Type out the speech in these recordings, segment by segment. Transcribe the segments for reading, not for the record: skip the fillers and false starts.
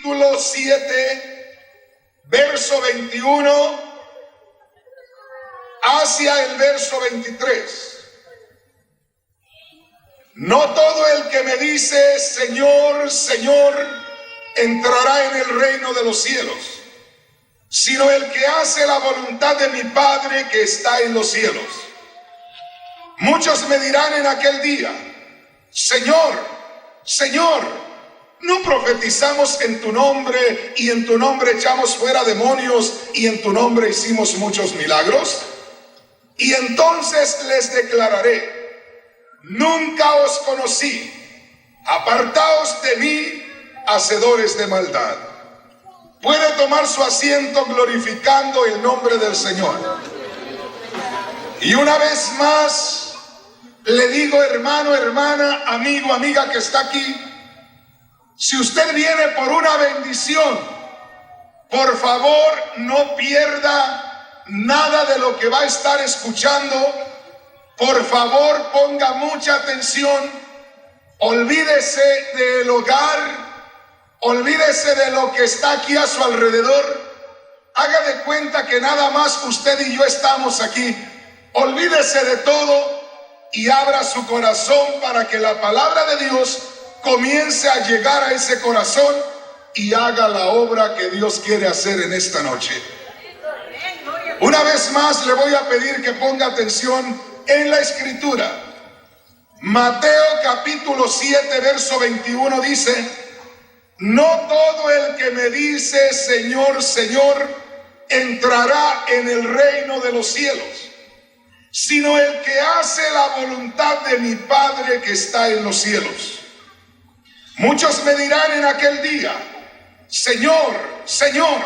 capítulo 7, verso 21 hacia el verso 23. No todo el que me dice Señor, Señor, entrará en el reino de los cielos, sino el que hace la voluntad de mi Padre que está en los cielos. Muchos me dirán en aquel día: Señor, Señor, ¿no profetizamos en tu nombre y en tu nombre echamos fuera demonios y en tu nombre hicimos muchos milagros? Y entonces les declararé: nunca os conocí, apartaos de mí, hacedores de maldad. Puede tomar su asiento glorificando el nombre del Señor. Y una vez más le digo, hermano, hermana, amigo, amiga que está aquí, si usted viene por una bendición, por favor no pierda nada de lo que va a estar escuchando. Por favor, ponga mucha atención, olvídese del hogar, olvídese de lo que está aquí a su alrededor, haga de cuenta que nada más usted y yo estamos aquí, olvídese de todo y abra su corazón para que la palabra de Dios comience a llegar a ese corazón y haga la obra que Dios quiere hacer en esta noche. Una vez más le voy a pedir que ponga atención en la escritura. Mateo capítulo 7 verso 21 dice: no todo el que me dice Señor, Señor, entrará en el reino de los cielos, sino el que hace la voluntad de mi Padre que está en los cielos. Muchos me dirán en aquel día: Señor, Señor,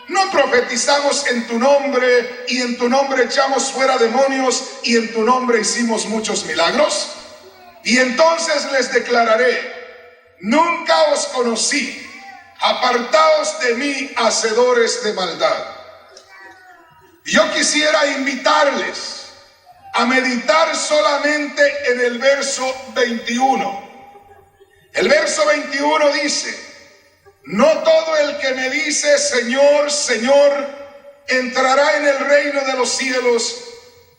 ¿no profetizamos en tu nombre y en tu nombre echamos fuera demonios y en tu nombre hicimos muchos milagros? Y entonces les declararé: nunca os conocí, apartaos de mí, hacedores de maldad. Yo quisiera invitarles a meditar solamente en el verso 21. El verso 21 dice: no todo el que me dice Señor, Señor, entrará en el reino de los cielos,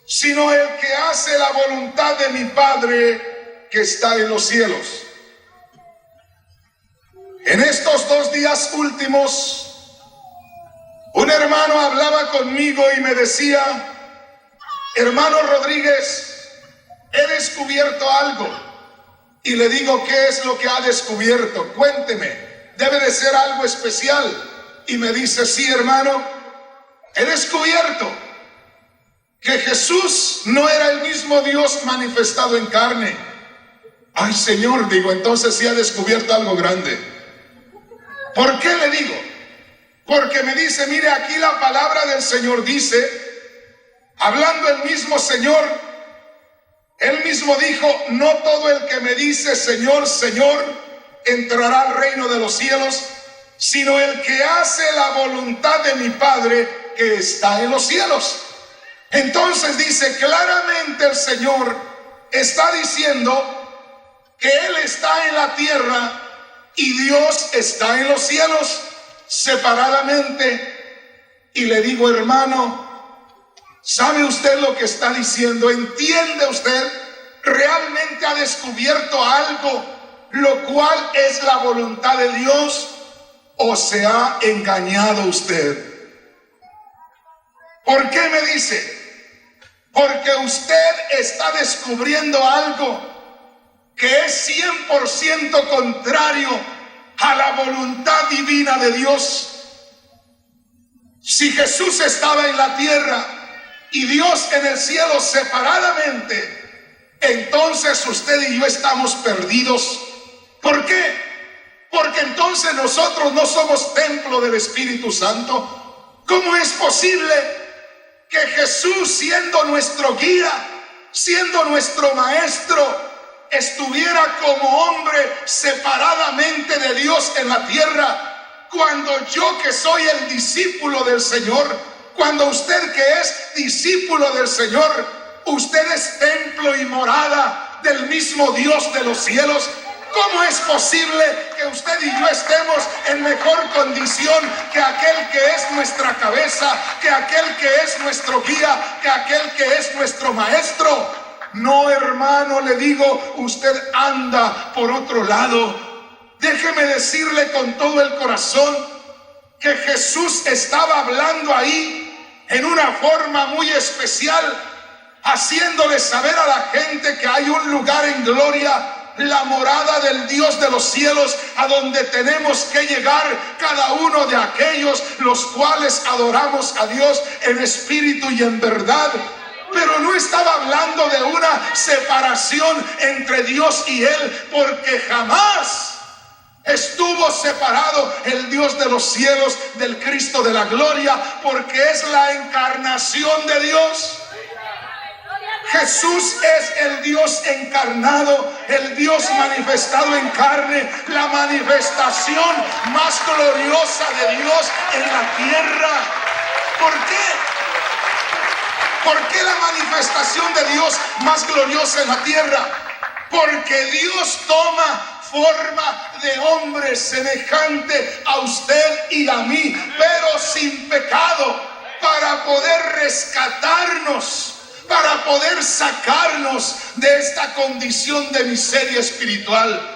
sino el que hace la voluntad de mi Padre que está en los cielos. En estos 2 días últimos, un hermano hablaba conmigo y me decía: hermano Rodríguez, he descubierto algo. Y le digo: ¿qué es lo que ha descubierto? Cuénteme. Debe de ser algo especial. Y me dice: sí, hermano, he descubierto que Jesús no era el mismo Dios manifestado en carne. Ay, Señor, digo, entonces sí ha descubierto algo grande. ¿Por qué le digo? Porque me dice: mire, aquí la palabra del Señor dice, hablando el mismo Señor, él mismo dijo: no todo el que me dice Señor, Señor, entrará al reino de los cielos, sino el que hace la voluntad de mi Padre que está en los cielos. Entonces dice claramente el Señor, está diciendo que Él está en la tierra y Dios está en los cielos separadamente. Y le digo: hermano, ¿sabe usted lo que está diciendo? ¿Entiende usted? ¿Realmente ha descubierto algo, lo cual es la voluntad de Dios, o se ha engañado usted? ¿Por qué me dice? Porque usted está descubriendo algo que es 100% contrario a la voluntad divina de Dios. Si Jesús estaba en la tierra y Dios en el cielo separadamente, entonces usted y yo estamos perdidos. ¿Por qué? Porque entonces nosotros no somos templo del Espíritu Santo. ¿Cómo es posible que Jesús, siendo nuestro guía, siendo nuestro maestro, estuviera como hombre separadamente de Dios en la tierra, cuando yo, que soy el discípulo del Señor, cuando usted, que es discípulo del Señor, usted es templo y morada del mismo Dios de los cielos? ¿Cómo es posible que usted y yo estemos en mejor condición que aquel que es nuestra cabeza, que aquel que es nuestro guía, que aquel que es nuestro maestro? No, hermano, le digo, usted anda por otro lado. Déjeme decirle con todo el corazón que Jesús estaba hablando ahí en una forma muy especial, haciéndole saber a la gente que hay un lugar en gloria, la morada del Dios de los cielos, a donde tenemos que llegar cada uno de aquellos los cuales adoramos a Dios en espíritu y en verdad. Pero no estaba hablando de una separación entre Dios y Él, porque jamás estuvo separado el Dios de los cielos del Cristo de la gloria, porque es la encarnación de Dios. Jesús es el Dios encarnado, el Dios manifestado en carne, la manifestación más gloriosa de Dios en la tierra. ¿Por qué? ¿Por qué la manifestación de Dios más gloriosa en la tierra? Porque Dios toma forma de hombre semejante a usted y a mí, pero sin pecado, para poder rescatarnos, para poder sacarnos de esta condición de miseria espiritual.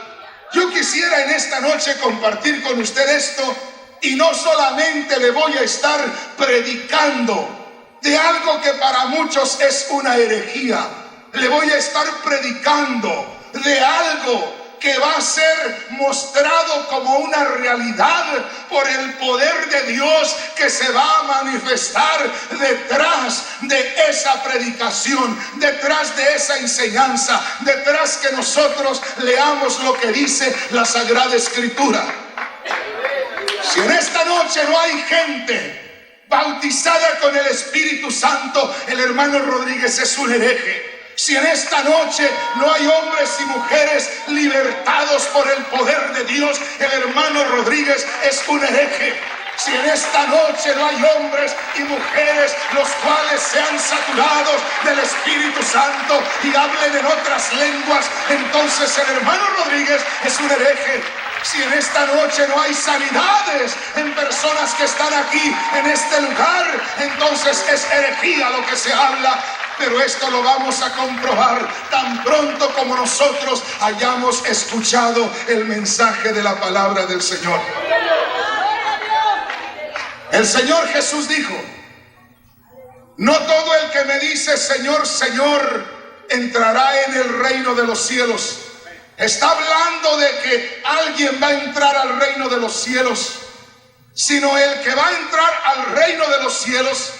Yo quisiera en esta noche compartir con usted esto, y no solamente le voy a estar predicando de algo que para muchos es una herejía, le voy a estar predicando de algo que va a ser mostrado como una realidad por el poder de Dios que se va a manifestar detrás de esa predicación, detrás de esa enseñanza, detrás que nosotros leamos lo que dice la Sagrada Escritura. Si en esta noche no hay gente bautizada con el Espíritu Santo, el hermano Rodríguez es un hereje. Si en esta noche no hay hombres y mujeres libertados por el poder de Dios, el hermano Rodríguez es un hereje. Si en esta noche no hay hombres y mujeres los cuales sean saturados del Espíritu Santo y hablen en otras lenguas, entonces el hermano Rodríguez es un hereje. Si en esta noche no hay sanidades en personas que están aquí en este lugar, entonces es herejía lo que se habla. Pero esto lo vamos a comprobar tan pronto como nosotros hayamos escuchado el mensaje de la palabra del Señor. El Señor Jesús dijo: no todo el que me dice Señor, Señor, entrará en el reino de los cielos. Está hablando de que alguien va a entrar al reino de los cielos, sino el que va a entrar al reino de los cielos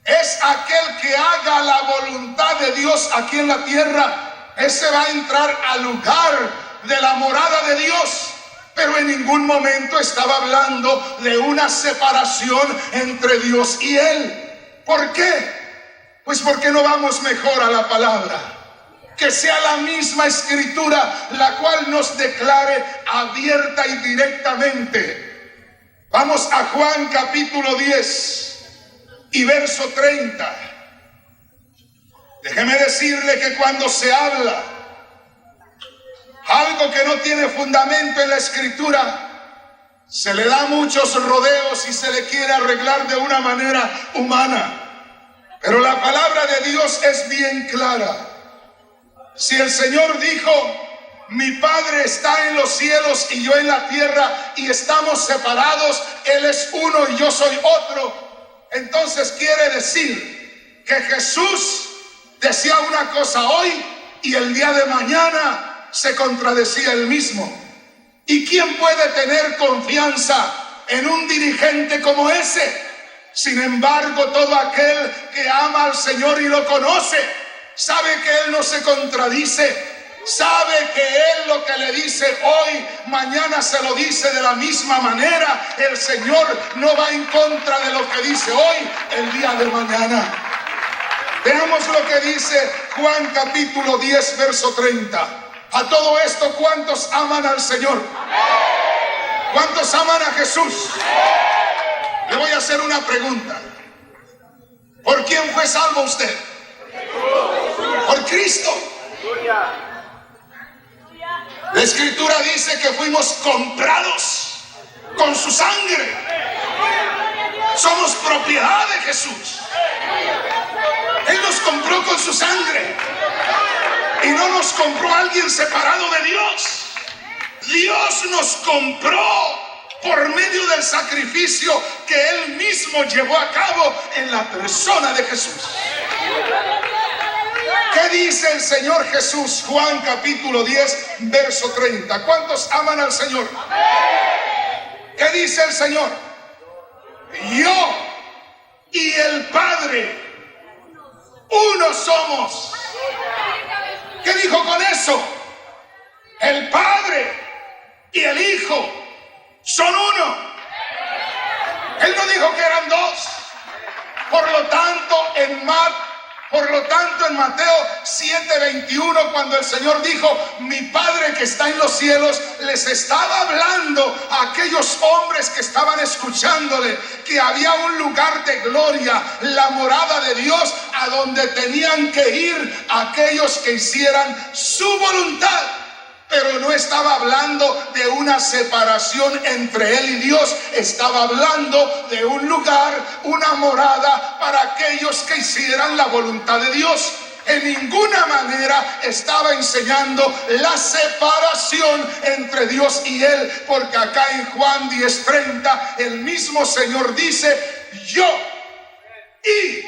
es aquel que haga la voluntad de Dios aquí en la tierra. Ese va a entrar al lugar de la morada de Dios. Pero en ningún momento estaba hablando de una separación entre Dios y Él. ¿Por qué? Pues porque no vamos mejor a la palabra. Que sea la misma Escritura la cual nos declare abierta y directamente. Vamos a Juan capítulo 10 y verso 30. Déjeme decirle que cuando se habla algo que no tiene fundamento en la Escritura, se le da muchos rodeos y se le quiere arreglar de una manera humana. Pero la palabra de Dios es bien clara. Si el Señor dijo: mi Padre está en los cielos y yo en la tierra, y estamos separados, Él es uno y yo soy otro, entonces quiere decir que Jesús decía una cosa hoy y el día de mañana se contradecía él mismo. ¿Y quién puede tener confianza en un dirigente como ese? Sin embargo, todo aquel que ama al Señor y lo conoce, sabe que Él no se contradice. Sabe que Él lo que le dice hoy, mañana se lo dice de la misma manera. El Señor no va en contra de lo que dice hoy, el día de mañana. Veamos lo que dice Juan capítulo 10, verso 30. A todo esto, ¿cuántos aman al Señor? ¿Cuántos aman a Jesús? Le voy a hacer una pregunta. ¿Por quién fue salvo usted? Por Cristo. La Escritura dice que fuimos comprados con su sangre. Somos propiedad de Jesús. Él nos compró con su sangre. Y no nos compró alguien separado de Dios. Dios nos compró por medio del sacrificio que Él mismo llevó a cabo en la persona de Jesús. ¿Qué dice el Señor Jesús? Juan capítulo 10, verso 30. ¿Cuántos aman al Señor? ¿Qué dice el Señor? Yo y el Padre, uno somos. ¿Qué dijo con eso? El Padre y el Hijo son uno. Él no dijo que eran dos. Por lo tanto, en Mateo 7:21, cuando el Señor dijo: mi Padre que está en los cielos, les estaba hablando a aquellos hombres que estaban escuchándole, que había un lugar de gloria, la morada de Dios, a donde tenían que ir aquellos que hicieran su voluntad. Pero no estaba hablando de una separación entre Él y Dios. Estaba hablando de un lugar, una morada para aquellos que hicieran la voluntad de Dios. En ninguna manera estaba enseñando la separación entre Dios y Él, porque acá en Juan 10:30 el mismo Señor dice: yo y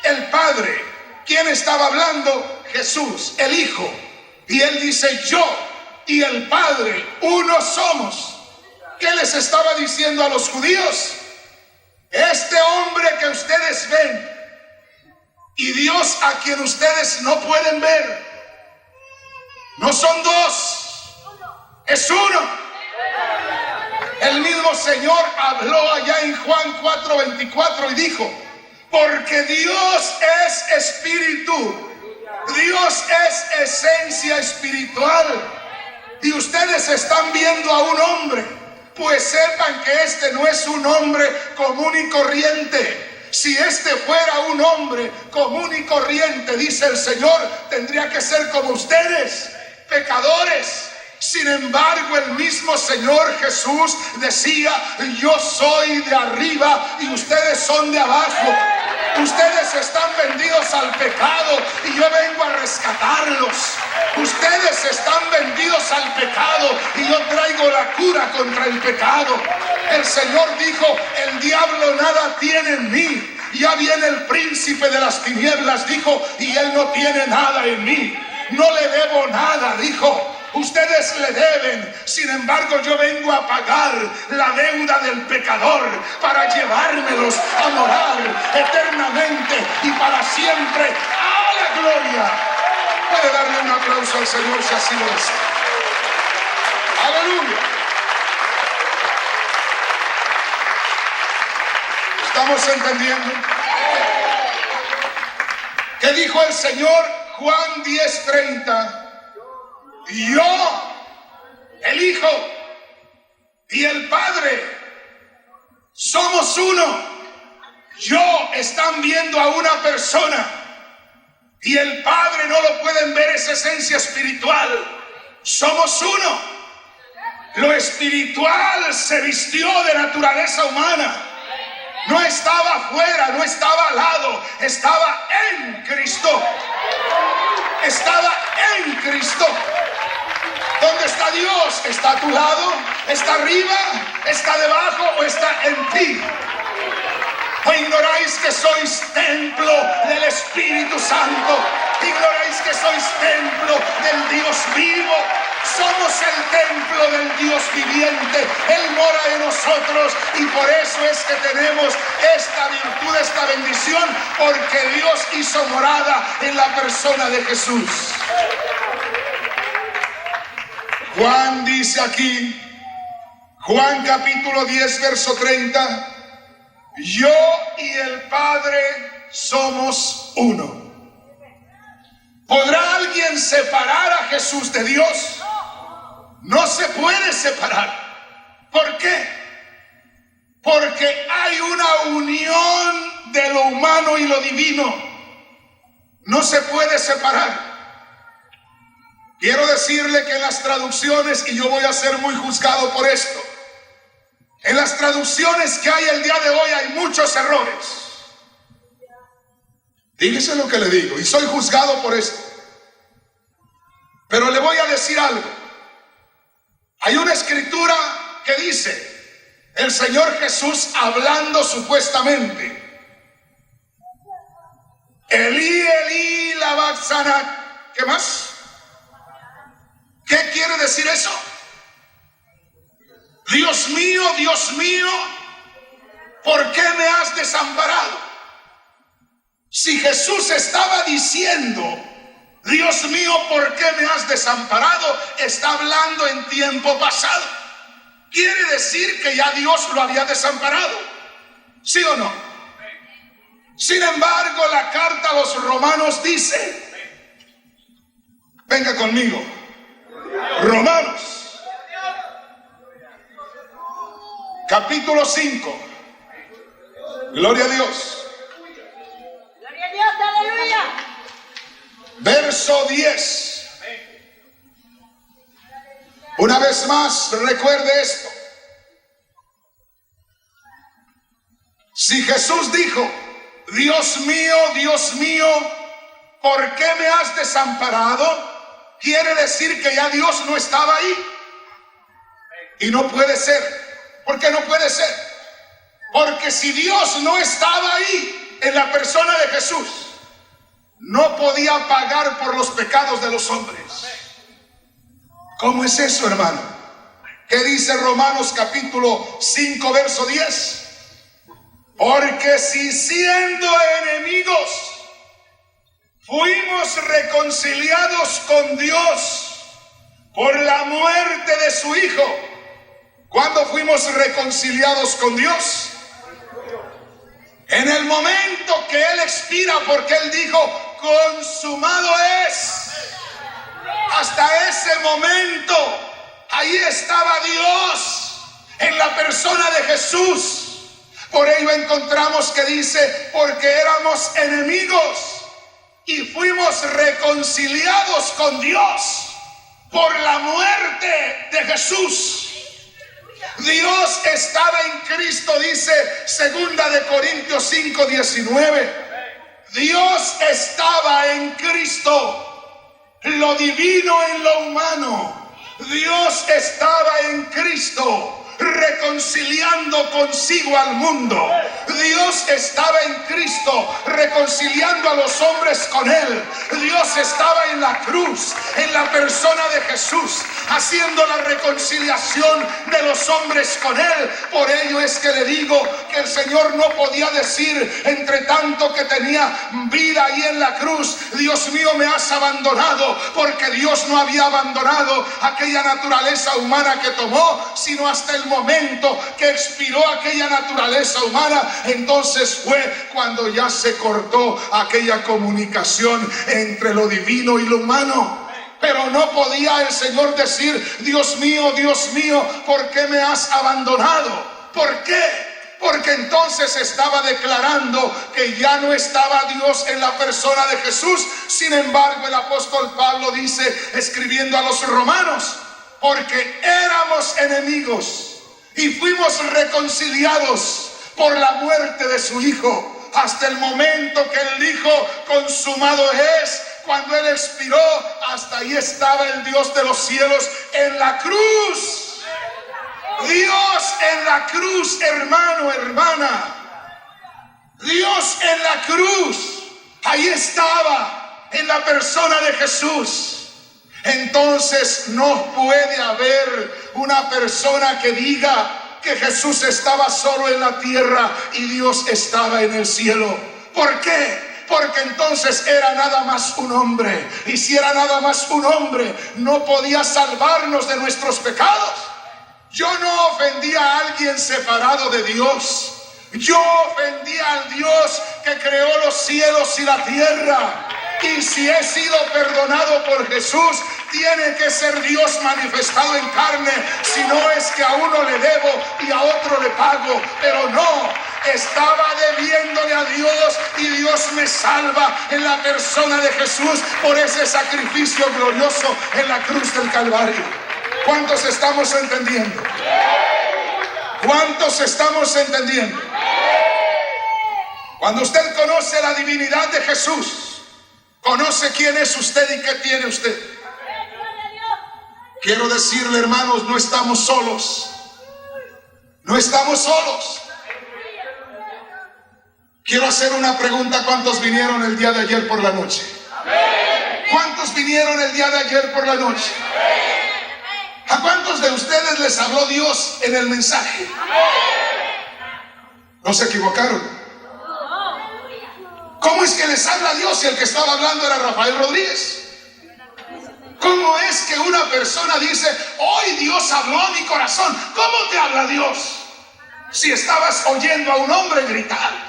el Padre. ¿Quién estaba hablando? Jesús, el Hijo. Y Él dice: yo y el Padre, uno somos. ¿Qué les estaba diciendo a los judíos? Este hombre que ustedes ven y Dios a quien ustedes no pueden ver, no son dos, es uno. El mismo Señor habló allá en Juan 4:24 y dijo: porque Dios es espíritu, Dios es esencia espiritual. Y ustedes están viendo a un hombre, pues sepan que este no es un hombre común y corriente. Si este fuera un hombre común y corriente, dice el Señor, tendría que ser como ustedes, pecadores. Sin embargo, el mismo Señor Jesús decía: yo soy de arriba y ustedes son de abajo. Ustedes están vendidos al pecado y yo vengo a rescatarlos. Ustedes están vendidos al pecado y yo traigo la cura contra el pecado. El Señor dijo: el diablo nada tiene en mí. Ya viene el príncipe de las tinieblas, dijo, y él no tiene nada en mí. No le debo nada, dijo. Ustedes le deben, sin embargo yo vengo a pagar la deuda del pecador para llevármelos a morar eternamente y para siempre a la gloria. Puede darle un aplauso al Señor si así lo desea. Aleluya. ¿Estamos entendiendo? ¿Qué dijo el Señor? Juan 10:30. Yo, el Hijo y el Padre somos uno. Yo, están viendo a una persona y el Padre no lo pueden ver, esa esencia espiritual. Somos uno. Lo espiritual se vistió de naturaleza humana. No estaba afuera, no estaba al lado, estaba en Cristo. Estaba en Cristo. ¿Dónde está Dios? ¿Está a tu lado? ¿Está arriba? ¿Está debajo? ¿O está en ti? ¿O ignoráis que sois templo del Espíritu Santo? ¿Ignoráis que sois templo del Dios vivo? Somos el templo del Dios viviente. Él mora en nosotros y por eso es que tenemos esta virtud, esta bendición, porque Dios hizo morada en la persona de Jesús. Juan dice aquí, Juan capítulo 10, verso 30, yo y el Padre somos uno. ¿Podrá alguien separar a Jesús de Dios? No se puede separar. ¿Por qué? Porque hay una unión de lo humano y lo divino. No se puede separar. Quiero decirle que en las traducciones, y yo voy a ser muy juzgado por esto, en las traducciones que hay el día de hoy hay muchos errores. Fíjese lo que le digo, y soy juzgado por esto. Pero le voy a decir algo. Hay una escritura que dice, el Señor Jesús hablando supuestamente, Elí, Elí, lama sabachthani. ¿Qué más? ¿Qué quiere decir eso? Dios mío, ¿por qué me has desamparado? Si Jesús estaba diciendo, Dios mío, ¿por qué me has desamparado?, está hablando en tiempo pasado. Quiere decir que ya Dios lo había desamparado, ¿sí o no? Sin embargo, la carta a los Romanos dice, venga conmigo, Romanos, capítulo 5, gloria a Dios, Gloria a Dios, aleluya. verso 10. Una vez más, recuerde esto. Si Jesús dijo, Dios mío, ¿por qué me has desamparado?, quiere decir que ya Dios no estaba ahí. Y no puede ser. ¿Por qué no puede ser? Porque si Dios no estaba ahí en la persona de Jesús, no podía pagar por los pecados de los hombres. ¿Cómo es eso, hermano? ¿Qué dice Romanos capítulo 5, verso 10? Porque si siendo enemigos fuimos reconciliados con Dios por la muerte de su Hijo. ¿Cuándo fuimos reconciliados con Dios? En el momento que Él expira, porque Él dijo, consumado es. Hasta ese momento, ahí estaba Dios en la persona de Jesús. Por ello encontramos que dice, porque éramos enemigos y fuimos reconciliados con Dios por la muerte de Jesús. Dios estaba en Cristo, dice 2 Corintios 5, 19. Dios estaba en Cristo, lo divino en lo humano. Dios estaba en Cristo, reconciliando consigo al mundo. Dios estaba en Cristo, reconciliando a los hombres con Él. Dios estaba en la cruz, en la persona de Jesús, haciendo la reconciliación de los hombres con Él. Por ello es que le digo que el Señor no podía decir, entre tanto que tenía vida ahí en la cruz, Dios mío, me has abandonado, porque Dios no había abandonado aquella naturaleza humana que tomó, sino hasta el momento que expiró aquella naturaleza humana. Entonces fue cuando ya se cortó aquella comunicación entre lo divino y lo humano. Pero no podía el Señor decir, Dios mío, ¿por qué me has abandonado? ¿Por qué? Porque entonces estaba declarando que ya no estaba Dios en la persona de Jesús. Sin embargo, el apóstol Pablo dice, escribiendo a los romanos, porque éramos enemigos y fuimos reconciliados por la muerte de su Hijo, hasta el momento que Él dijo, consumado es. Cuando Él expiró, hasta ahí estaba el Dios de los cielos en la cruz. Dios en la cruz, hermano, hermana. Dios en la cruz, ahí estaba en la persona de Jesús. Entonces no puede haber una persona que diga que Jesús estaba solo en la tierra y Dios estaba en el cielo. ¿Por qué? Porque entonces era nada más un hombre. Y si era nada más un hombre, no podía salvarnos de nuestros pecados. Yo no ofendía a alguien separado de Dios. Yo ofendía al Dios que creó los cielos y la tierra. Y si he sido perdonado por Jesús, tiene que ser Dios manifestado en carne. Si no, es que a uno le debo y a otro le pago. Pero no, Estaba debiéndole a Dios y Dios me salva en la persona de Jesús por ese sacrificio glorioso en la cruz del Calvario. ¿Cuántos estamos entendiendo? ¿Cuántos estamos entendiendo? Cuando usted conoce la divinidad de Jesús, conoce quién es usted y qué tiene usted. Quiero decirle, hermanos, no estamos solos. No estamos solos. Quiero hacer una pregunta. ¿Cuántos vinieron el día de ayer por la noche? ¿Cuántos vinieron el día de ayer por la noche? ¿A cuántos de ustedes les habló Dios en el mensaje? ¿No se equivocaron? ¿Cómo es que les habla Dios si el que estaba hablando era Rafael Rodríguez? ¿Cómo es que una persona dice, hoy Dios habló a mi corazón? ¿Cómo te habla Dios si estabas oyendo a un hombre gritar?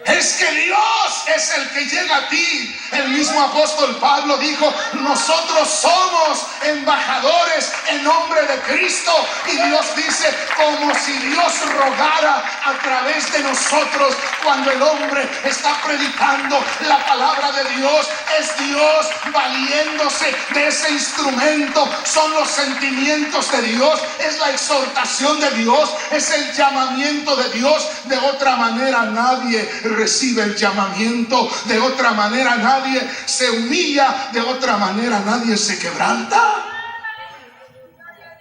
Es que Dios es el que llega a ti. El mismo apóstol Pablo dijo, nosotros somos embajadores en nombre de Cristo. Y Dios dice, como si Dios rogara a través de nosotros. Cuando el hombre está predicando la palabra de Dios, es Dios valiéndose de ese instrumento. Son los sentimientos de Dios, es la exhortación de Dios, es el llamamiento de Dios. De otra manera nadie recibe el llamamiento, de otra manera nadie se humilla, de otra manera nadie se quebranta.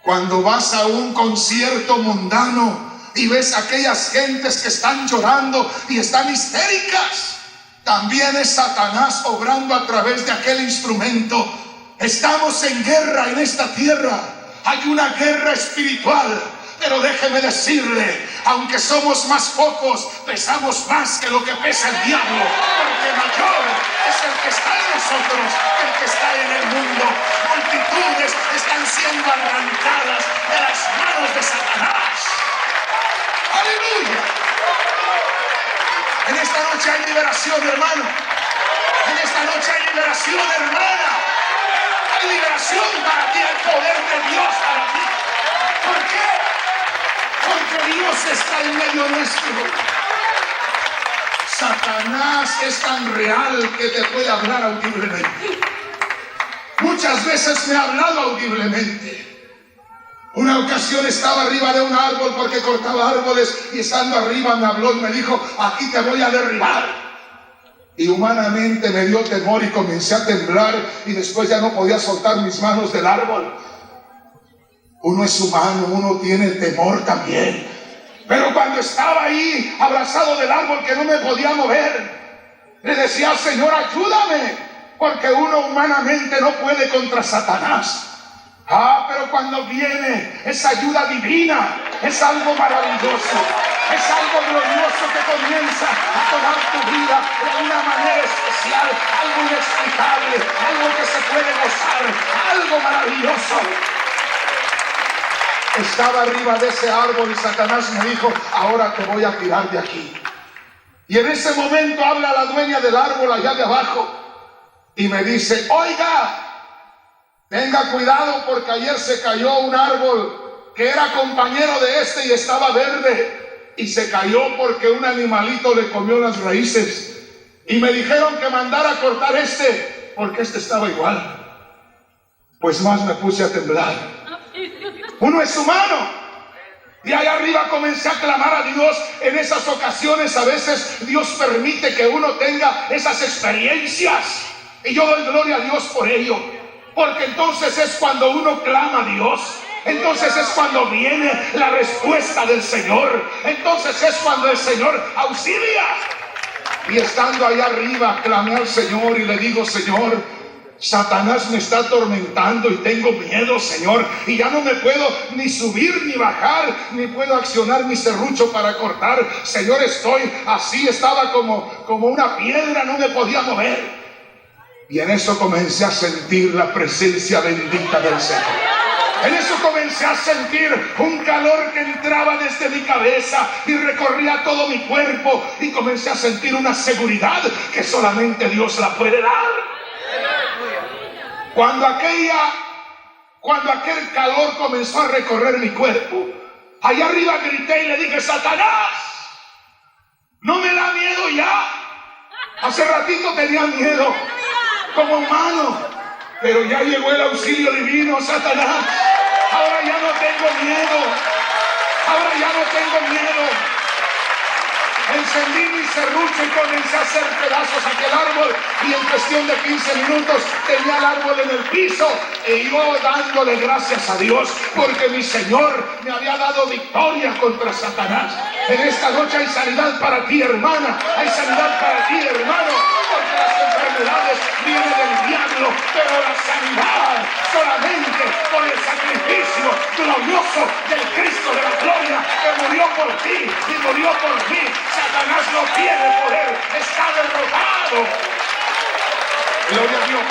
Cuando vas a un concierto mundano y ves a aquellas gentes que están llorando y están histéricas, también es Satanás obrando a través de aquel instrumento. Estamos en guerra en esta tierra, hay una guerra espiritual. Pero déjeme decirle, aunque somos más pocos, pesamos más que lo que pesa el diablo, porque mayor es el que está en nosotros que el que está en el mundo. Multitudes están siendo arrancadas de las manos de Satanás. ¡Aleluya! En esta noche hay liberación, hermano. En esta noche hay liberación, hermana. Hay liberación para ti, el poder de Dios para ti. ¿Por qué? Porque Dios está en medio nuestro. Satanás es tan real que te puede hablar audiblemente. Muchas veces me ha hablado audiblemente. Una ocasión estaba arriba de un árbol porque cortaba árboles y estando arriba me habló y me dijo, aquí te voy a derribar. Y humanamente me dio temor y comencé a temblar y después ya no podía soltar mis manos del árbol. Uno es humano, uno tiene temor también. Pero cuando estaba ahí abrazado del árbol que no me podía mover, le decía al Señor, ayúdame, porque uno humanamente no puede contra Satanás. Pero cuando viene esa ayuda divina, es algo maravilloso, es algo glorioso que comienza a tomar tu vida de una manera especial, algo inexplicable, algo que se puede gozar, algo maravilloso. Estaba arriba de ese árbol y Satanás me dijo, ahora te voy a tirar de aquí. Y en ese momento habla la dueña del árbol allá de abajo y me dice, oiga, tenga cuidado porque ayer se cayó un árbol que era compañero de este y estaba verde y se cayó porque un animalito le comió las raíces y me dijeron que mandara a cortar este porque este estaba igual. Pues más me puse a temblar. Uno es humano. Y allá arriba comencé a clamar a Dios. En esas ocasiones a veces Dios permite que uno tenga esas experiencias. Y yo doy gloria a Dios por ello. Porque entonces es cuando uno clama a Dios. Entonces es cuando viene la respuesta del Señor. Entonces es cuando el Señor auxilia. Y estando allá arriba clamé al Señor y le digo, Señor, Satanás me está atormentando y tengo miedo, Señor, y ya no me puedo ni subir ni bajar, ni puedo accionar mi serrucho para cortar. Señor, estoy así, estaba como una piedra, no me podía mover. Y en eso comencé a sentir la presencia bendita del Señor. En eso comencé a sentir un calor que entraba desde mi cabeza y recorría todo mi cuerpo, y comencé a sentir una seguridad que solamente Dios la puede dar. Cuando aquel calor comenzó a recorrer mi cuerpo, Allá arriba grité y le dije: Satanás, ¿no me da miedo ya? Hace ratito tenía miedo como humano, pero ya llegó el auxilio divino, Satanás. Ahora ya no tengo miedo. Ahora ya no tengo miedo. Encendí mi serrucho y comencé a hacer pedazos aquel árbol, y en cuestión de 15 minutos tenía el árbol en el piso, y yo dándole gracias a Dios porque mi Señor me había dado victoria contra Satanás. En esta noche hay sanidad para ti, hermana, hay sanidad para ti, hermano, porque las enfermedades vienen del diablo, pero la sanidad solamente por el sacrificio glorioso del Cristo de la gloria, que murió por ti y murió por mí. Satanás no tiene poder, está derrotado. Gloria a Dios.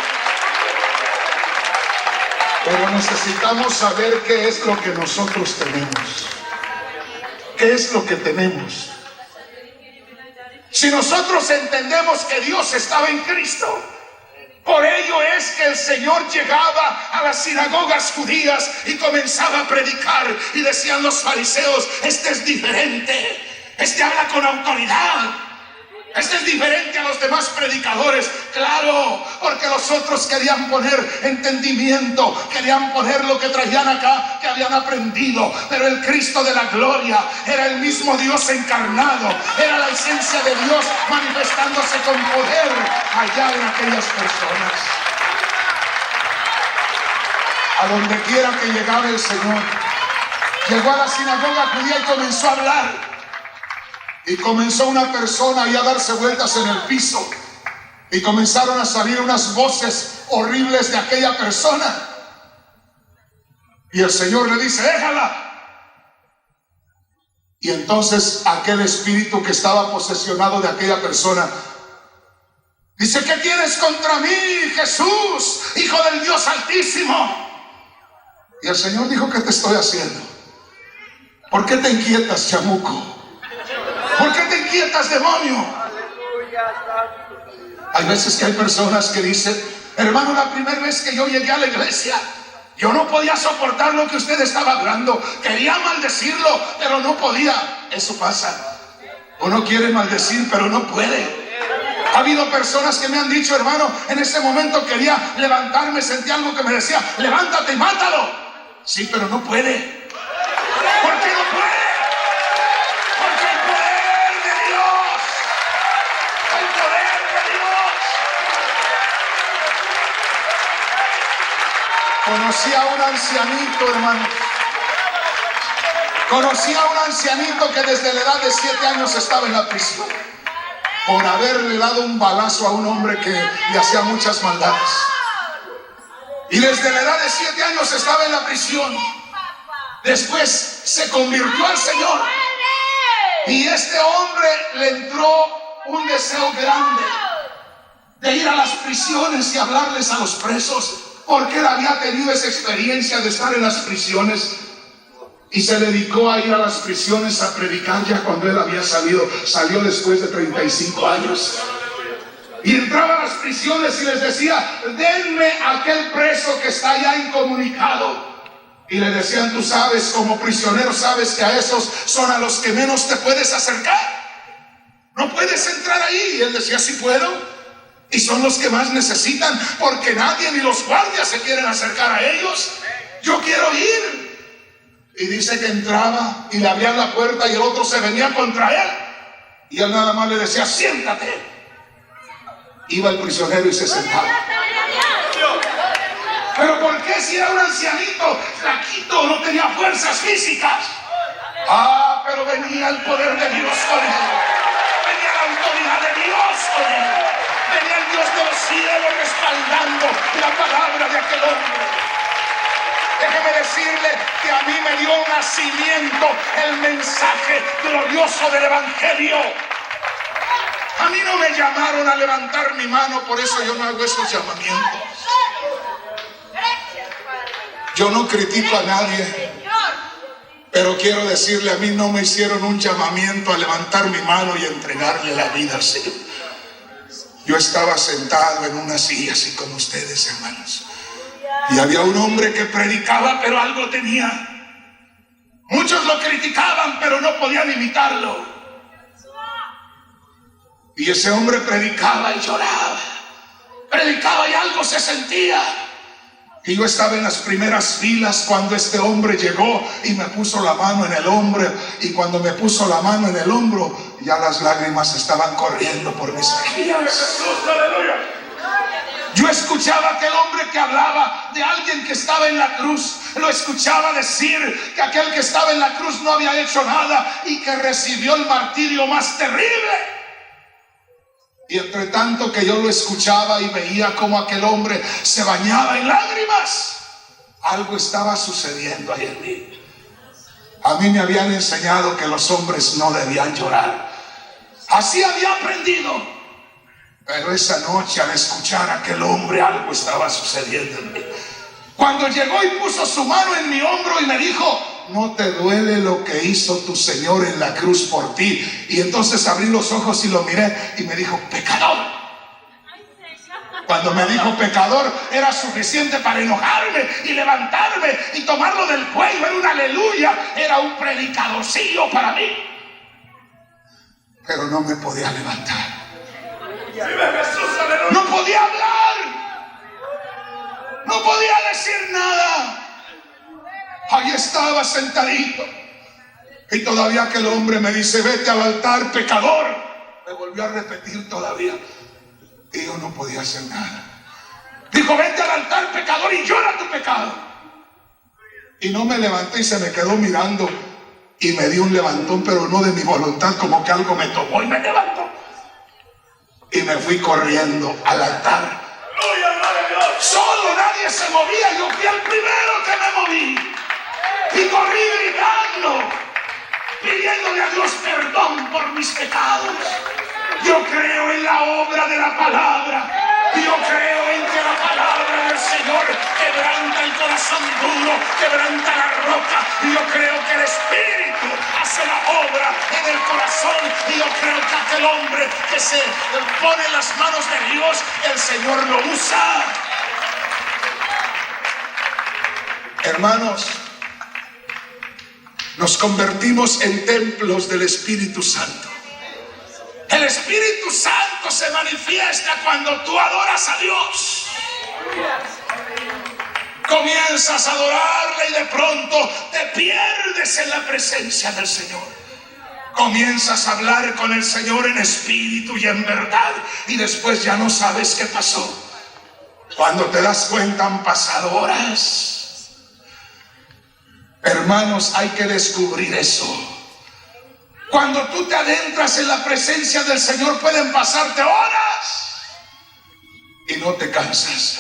Pero necesitamos saber qué es lo que nosotros tenemos. ¿Qué es lo que tenemos? Si nosotros entendemos que Dios estaba en Cristo, por ello es que el Señor llegaba a las sinagogas judías y comenzaba a predicar, y decían los fariseos: este es diferente. Este habla con autoridad. Este es diferente a los demás predicadores. Claro, porque los otros querían poner entendimiento, querían poner lo que traían acá, que habían aprendido. Pero el Cristo de la gloria era el mismo Dios encarnado. Era la esencia de Dios manifestándose con poder allá en aquellas personas. A donde quiera que llegara el Señor, llegó a la sinagoga judía y comenzó a hablar. Y comenzó una persona ahí a darse vueltas en el piso, y comenzaron a salir unas voces horribles de aquella persona. Y el Señor le dice: déjala. Y entonces aquel espíritu que estaba posesionado de aquella persona dice: ¿qué tienes contra mí, Jesús, Hijo del Dios Altísimo? Y el Señor dijo: ¿qué te estoy haciendo? ¿Por qué te inquietas, chamuco? ¿Por qué te inquietas, demonio? Hay veces que hay personas que dicen: hermano, la primera vez que yo llegué a la iglesia, yo no podía soportar lo que usted estaba hablando. Quería maldecirlo, pero no podía. Eso pasa. Uno quiere maldecir, pero no puede. Ha habido personas que me han dicho: hermano, en ese momento quería levantarme, sentí algo que me decía: levántate y mátalo. Sí, pero no puede. ¿Por qué no puede? Conocí a un ancianito, hermano. Conocí a un ancianito que desde la edad de 7 años estaba en la prisión por haberle dado un balazo a un hombre que le hacía muchas maldades. Y desde la edad de 7 años estaba en la prisión. Después se convirtió al Señor. Y este hombre le entró un deseo grande de ir a las prisiones y hablarles a los presos, porque él había tenido esa experiencia de estar en las prisiones, y se dedicó a ir a las prisiones a predicar ya cuando él había salió después de 35 años. Y entraba a las prisiones y les decía: denme aquel preso que está allá incomunicado. Y le decían: tú sabes, como prisionero, sabes que a esos son a los que menos te puedes acercar. No puedes entrar ahí. Y él decía: sí puedo. Y son los que más necesitan, porque nadie, ni los guardias, se quieren acercar a ellos. Yo quiero ir. Y dice que entraba y le abrían la puerta y el otro se venía contra él. Y él nada más le decía: siéntate. Iba el prisionero y se sentaba. Pero ¿por qué, si era un ancianito, flaquito, no tenía fuerzas físicas? Ah, pero venía el poder de Dios con él. Venía la autoridad de Dios con él. Venía el Dios de los cielos respaldando la palabra de aquel hombre. Déjeme decirle que a mí me dio nacimiento el mensaje glorioso del Evangelio. A mí no me llamaron a levantar mi mano, por eso yo no hago esos llamamientos. Yo no critico a nadie, pero quiero decirle: a mí no me hicieron un llamamiento a levantar mi mano y entregarle la vida al Señor. Yo estaba sentado en una silla así como ustedes, hermanos, y había un hombre que predicaba, pero algo tenía. Muchos lo lo criticaban, pero no podían imitarlo. Y ese hombre predicaba y lloraba, predicaba y algo se sentía. Y yo estaba en las primeras filas cuando este hombre llegó y me puso la mano en el hombro. Y cuando me puso la mano en el hombro, ya las lágrimas estaban corriendo por mis mejillas. Yo escuchaba a aquel hombre que hablaba de alguien que estaba en la cruz. Lo escuchaba decir que aquel que estaba en la cruz no había hecho nada y que recibió el martirio más terrible. Y entre tanto que yo lo escuchaba y veía como aquel hombre se bañaba en lágrimas, algo estaba sucediendo ahí en mí. A mí me habían enseñado que los hombres no debían llorar. Así había aprendido. Pero esa noche, al escuchar a aquel hombre, algo estaba sucediendo en mí. Cuando llegó y puso su mano en mi hombro y me dijo: ¿no te duele lo que hizo tu Señor en la cruz por ti? Y entonces abrí los ojos y lo miré y me dijo: pecador. Cuando me dijo pecador, era suficiente para enojarme y levantarme y tomarlo del cuello. Era un aleluya, era un predicadorcillo para mí. Pero no me podía levantar. No podía hablar, no podía decir nada. Ahí estaba sentadito y todavía aquel hombre me dice: vete al altar, pecador. Me volvió a repetir todavía y yo no podía hacer nada. Dijo: vete al altar, pecador, y llora tu pecado. Y no me levanté y se me quedó mirando y me dio un levantón, pero no de mi voluntad, como que algo me tomó y me levantó. Y me fui corriendo al altar. Solo, nadie se movía. Yo fui el primero que me moví. Y corrí gritando, pidiéndole a Dios perdón por mis pecados. Yo creo en la obra de la palabra. Yo creo en que la palabra del Señor quebranta el corazón duro, quebranta la roca. Y yo creo que el Espíritu hace la obra en el corazón. Y yo creo que aquel hombre que se pone en las manos de Dios, el Señor lo usa. Hermanos, nos convertimos en templos del Espíritu Santo. El Espíritu Santo se manifiesta cuando tú adoras a Dios. Comienzas a adorarle y de pronto te pierdes en la presencia del Señor. Comienzas a hablar con el Señor en espíritu y en verdad, y después ya no sabes qué pasó. Cuando te das cuenta han pasado horas. Hermanos, hay que descubrir eso. Cuando tú te adentras en la presencia del Señor pueden pasarte horas y no te cansas.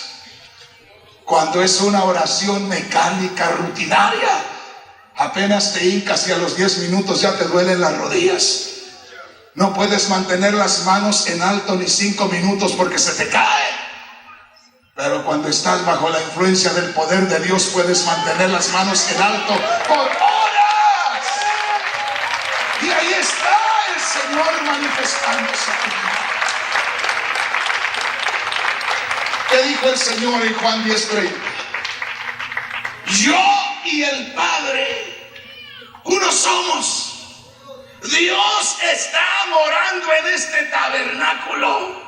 Cuando es una oración mecánica, rutinaria, apenas te hincas y a los 10 minutos ya te duelen las rodillas. No puedes mantener las manos en alto ni 5 minutos porque se te cae. Pero cuando estás bajo la influencia del poder de Dios puedes mantener las manos en alto por horas. Y ahí está el Señor manifestándose. ¿Qué dijo el Señor en Juan 10:30? Yo y el Padre, uno somos. Dios está morando en este tabernáculo.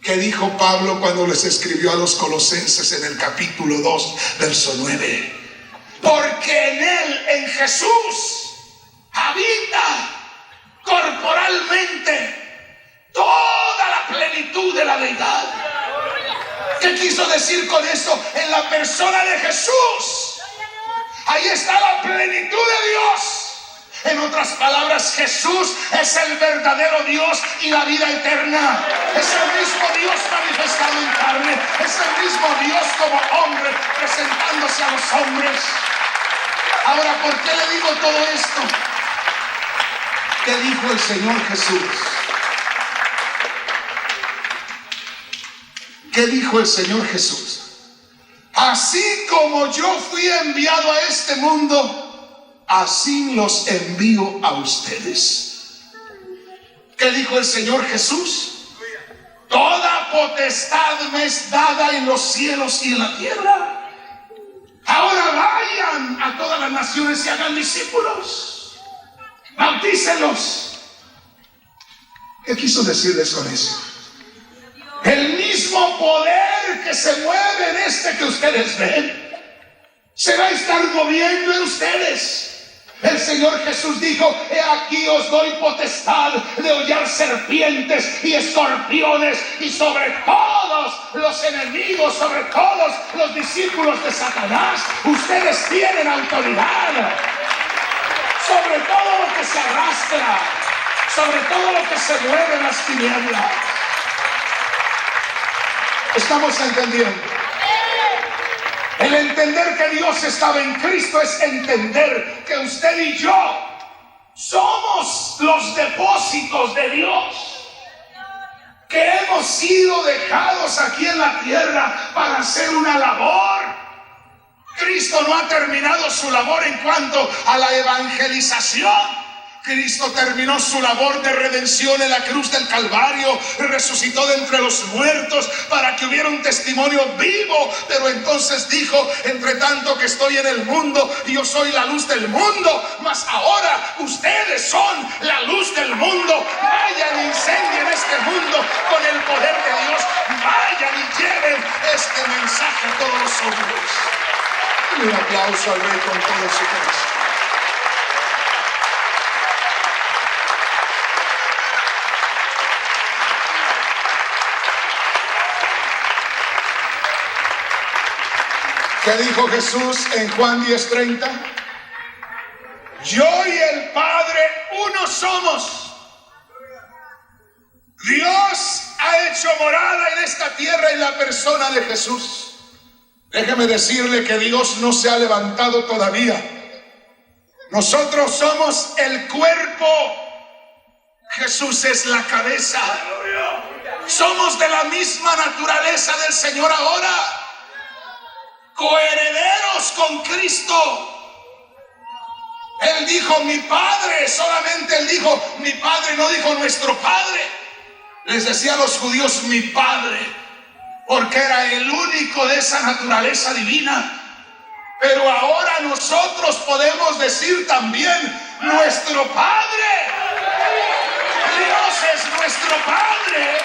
¿Qué dijo Pablo cuando les escribió a los Colosenses en el capítulo 2, verso 9? Porque en Él, en Jesús, habita corporalmente toda la plenitud de la deidad. ¿Qué quiso decir con eso? En la persona de Jesús, ahí está la plenitud de Dios. En otras palabras, Jesús es el verdadero Dios y la vida eterna. Es el mismo Dios manifestado en carne. Es el mismo Dios como hombre presentándose a los hombres. Ahora, ¿por qué le digo todo esto? ¿Qué dijo el Señor Jesús? ¿Qué dijo el Señor Jesús? Así como yo fui enviado a este mundo, así los envío a ustedes. ¿Qué dijo el Señor Jesús? Toda potestad me es dada en los cielos y en la tierra. Ahora vayan a todas las naciones y hagan discípulos. Bautícenlos. ¿Qué quiso decirles con eso? El mismo poder que se mueve en este que ustedes ven se va a estar moviendo en ustedes. El Señor Jesús dijo: he aquí os doy potestad de hollar serpientes y escorpiones, y sobre todos los enemigos, sobre todos los discípulos de Satanás, ustedes tienen autoridad. Sobre todo lo que se arrastra, sobre todo lo que se mueve en las tinieblas. ¿Estamos entendiendo? El entender que Dios estaba en Cristo es entender que usted y yo somos los depósitos de Dios, que hemos sido dejados aquí en la tierra para hacer una labor. Cristo no ha terminado su labor en cuanto a la evangelización. Cristo terminó su labor de redención en la cruz del Calvario, resucitó de entre los muertos para que hubiera un testimonio vivo. Pero entonces dijo: entre tanto que estoy en el mundo, yo soy la luz del mundo, mas ahora ustedes son la luz del mundo. Vayan e incendien este mundo con el poder de Dios. Vayan y lleven este mensaje a todos los hombres. Un aplauso al Rey con todo su corazón. ¿Qué dijo Jesús en Juan 10:30? Yo y el Padre uno somos. Dios ha hecho morada en esta tierra en la persona de Jesús. Déjeme decirle que Dios no se ha levantado todavía. Nosotros somos el cuerpo. Jesús es la cabeza. Somos de la misma naturaleza del Señor ahora. Coherederos con Cristo. Él dijo mi Padre, solamente Él dijo mi Padre, no dijo nuestro Padre. Les decía a los judíos mi Padre, porque era el único de esa naturaleza divina. Pero ahora nosotros podemos decir también nuestro Padre. Dios es nuestro Padre.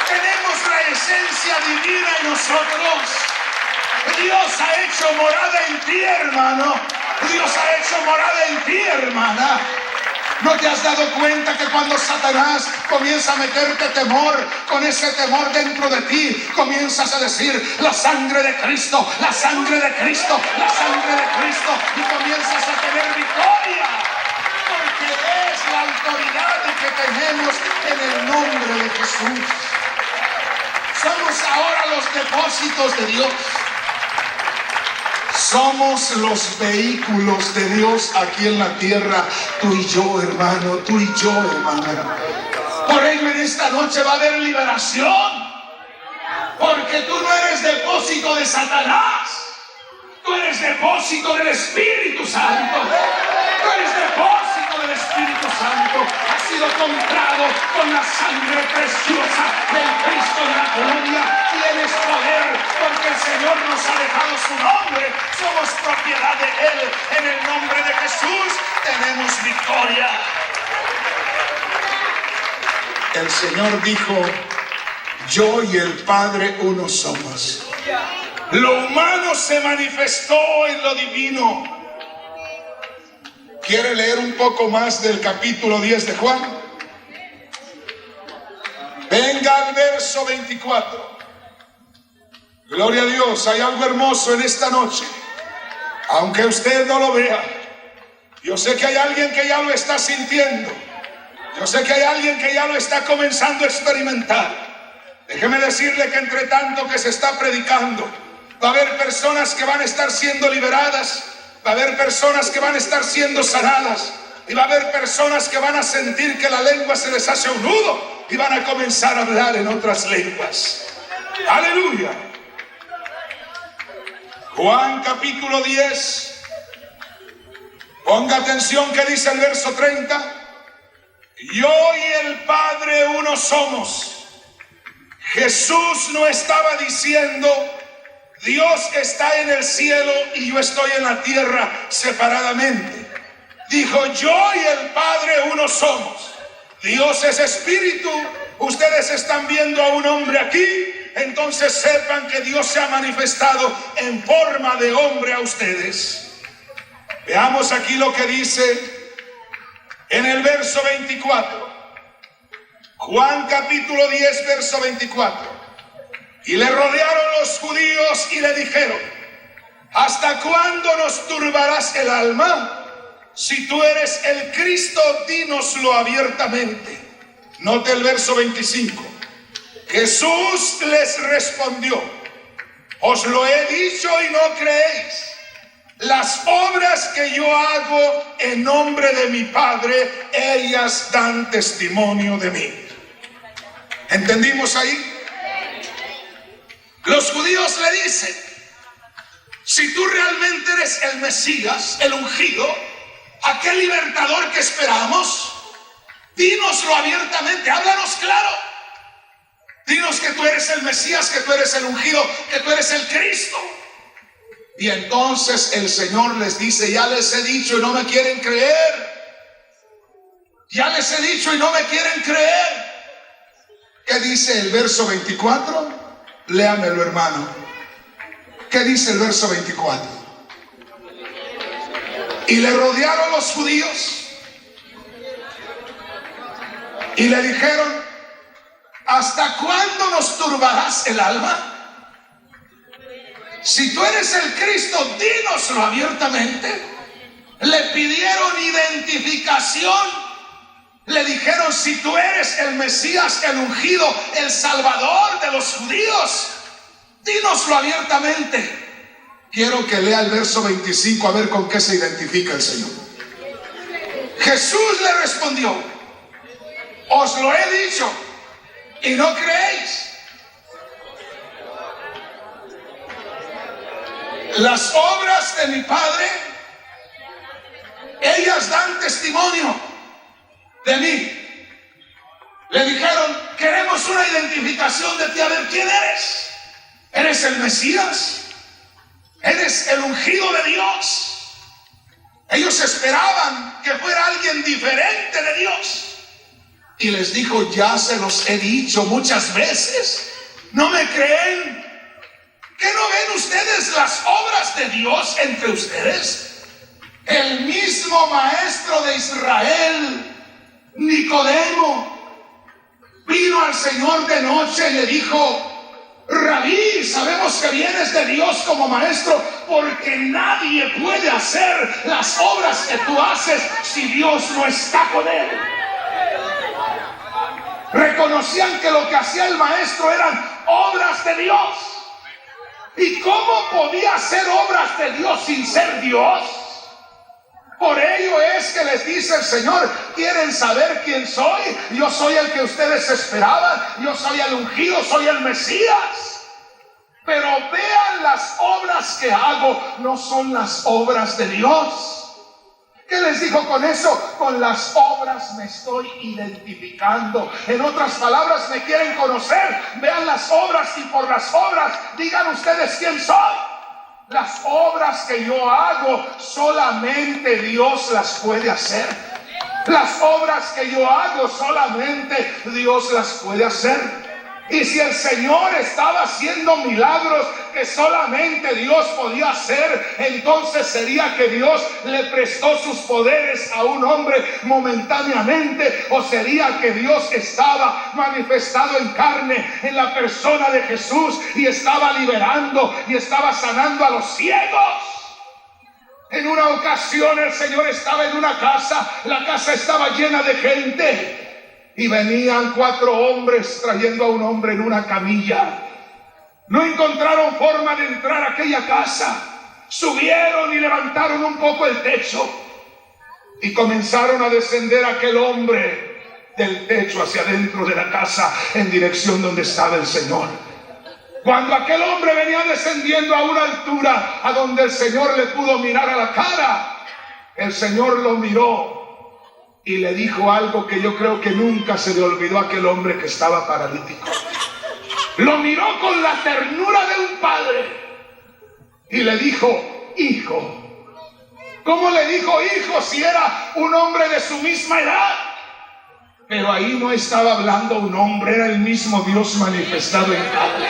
Tenemos la esencia divina en nosotros. Dios ha hecho morada en ti, hermano. Dios ha hecho morada en ti, hermana. ¿No te has dado cuenta que cuando Satanás comienza a meterte temor, con ese temor dentro de ti, comienzas a decir la sangre de Cristo, la sangre de Cristo, la sangre de Cristo, y comienzas a tener victoria? Porque es la autoridad que tenemos en el nombre de Jesús. Somos ahora los depósitos de Dios. Somos los vehículos de Dios aquí en la tierra, tú y yo, hermano, tú y yo, hermana. Por ello en esta noche va a haber liberación, porque tú no eres depósito de Satanás, tú eres depósito del Espíritu Santo. Tú eres depósito del Espíritu Santo. Has sido comprado con la sangre preciosa del Cristo de la gloria. Tienes poder porque el Señor nos ha dejado su nombre. Somos propiedad de Él. En el nombre de Jesús tenemos victoria. El Señor dijo: yo y el Padre uno somos. Lo humano se manifestó en lo divino. ¿Quiere leer un poco más del capítulo 10 de Juan? Venga al verso 24. Gloria a Dios, hay algo hermoso en esta noche. Aunque usted no lo vea, yo sé que hay alguien que ya lo está sintiendo. Yo sé que hay alguien que ya lo está comenzando a experimentar. Déjeme decirle que entre tanto que se está predicando, va a haber personas que van a estar siendo liberadas. Va a haber personas que van a estar siendo sanadas. Y va a haber personas que van a sentir que la lengua se les hace un nudo y van a comenzar a hablar en otras lenguas. Aleluya. Juan capítulo 10. Ponga atención que dice el verso 30. Yo y el Padre uno somos. Jesús no estaba diciendo Dios está en el cielo y yo estoy en la tierra separadamente. Dijo, yo y el Padre uno somos. Dios es espíritu. Ustedes están viendo a un hombre aquí, entonces sepan que Dios se ha manifestado en forma de hombre a ustedes. Veamos aquí lo que dice en el verso 24. Juan capítulo 10, verso 24. Y le rodearon los judíos y le dijeron, ¿hasta cuándo nos turbarás el alma? Si tú eres el Cristo, dínoslo abiertamente. Note el verso 25. Jesús les respondió, os lo he dicho y no creéis. Las obras que yo hago en nombre de mi Padre, ellas dan testimonio de mí. ¿Entendimos ahí? Los judíos le dicen, si tú realmente eres el Mesías, el ungido, aquel libertador que esperamos, dínoslo abiertamente, háblanos claro. Dinos que tú eres el Mesías, que tú eres el ungido, que tú eres el Cristo. Y entonces el Señor les dice, ya les he dicho y no me quieren creer. Ya les he dicho y no me quieren creer. ¿Qué dice el verso 24? Léamelo, hermano. ¿Qué dice el verso 24? Y le rodearon los judíos y le dijeron, ¿hasta cuándo nos turbarás el alma? Si tú eres el Cristo, dínoslo abiertamente. Le pidieron identificación. Le dijeron, si tú eres el Mesías, el ungido, el Salvador de los judíos, dínoslo abiertamente. Quiero que lea el verso 25 a ver con qué se identifica el Señor. Jesús le respondió, os lo he dicho y no creéis. Las obras de mi Padre, ellas dan testimonio de mí. Le dijeron, queremos una identificación de ti, a ver quién eres. ¿Eres el Mesías? ¿Eres el ungido de Dios? Ellos esperaban que fuera alguien diferente de Dios. Y les dijo, ya se los he dicho muchas veces. ¿No me creen? ¿Qué no ven ustedes las obras de Dios entre ustedes? El mismo maestro de Israel, Nicodemo, vino al Señor de noche y le dijo, Rabí, sabemos que vienes de Dios como maestro, porque nadie puede hacer las obras que tú haces si Dios no está con él. Reconocían que lo que hacía el maestro eran obras de Dios. ¿Y cómo podía hacer obras de Dios sin ser Dios? Por ello es que les dice el Señor, ¿quieren saber quién soy? Yo soy el que ustedes esperaban, yo soy el ungido, soy el Mesías. Pero vean las obras que hago, no son las obras de Dios. ¿Qué les dijo con eso? Con las obras me estoy identificando. En otras palabras, me quieren conocer, vean las obras y por las obras digan ustedes quién soy. Las obras que yo hago, solamente Dios las puede hacer. Las obras que yo hago, solamente Dios las puede hacer. Y si el Señor estaba haciendo milagros que solamente Dios podía hacer, entonces sería que Dios le prestó sus poderes a un hombre momentáneamente, o sería que Dios estaba manifestado en carne en la persona de Jesús y estaba liberando y estaba sanando a los ciegos. En una ocasión el Señor estaba en una casa, la casa estaba llena de gente. Y venían 4 hombres trayendo a un hombre en una camilla. No encontraron forma de entrar a aquella casa. Subieron y levantaron un poco el techo. Y comenzaron a descender aquel hombre del techo hacia adentro de la casa en dirección donde estaba el Señor. Cuando aquel hombre venía descendiendo a una altura a donde el Señor le pudo mirar a la cara, el Señor lo miró y le dijo algo que yo creo que nunca se le olvidó a aquel hombre que estaba paralítico. Lo miró con la ternura de un padre y le dijo, hijo. ¿Cómo le dijo hijo si era un hombre de su misma edad? Pero ahí no estaba hablando un hombre, era el mismo Dios manifestado en carne.